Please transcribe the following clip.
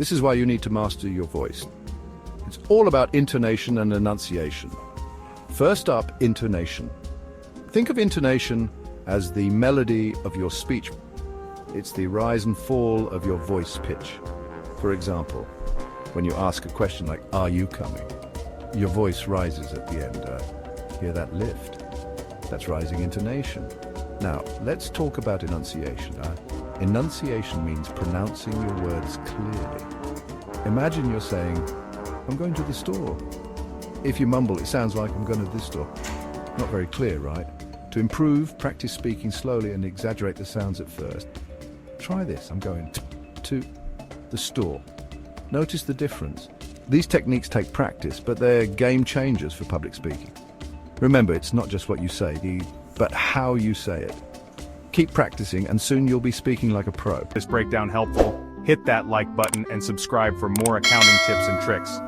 This is why you need to master your voice. It's all about intonation and enunciation. First up, intonation. Think of intonation as the melody of your speech. It's the rise and fall of your voice pitch. For example, when you ask a question like, "Are you coming?" your voice rises at the end. Hear that lift? That's rising intonation. Now, let's talk about enunciation. Enunciation means pronouncing your words clearly. Imagine you're saying, "I'm going to the store." If you mumble, it sounds like "I'm going to this store." Not very clear, right? To improve, practice speaking slowly and exaggerate the sounds at first. Try this. "I'm going to the store." Notice the difference. These techniques take practice, but they're game changers for public speaking. Remember, it's not just what you say, but how you say it. Keep practicing, and soon you'll be speaking like a pro. This breakdown helpful? Hit that like button and subscribe for more accounting tips and tricks.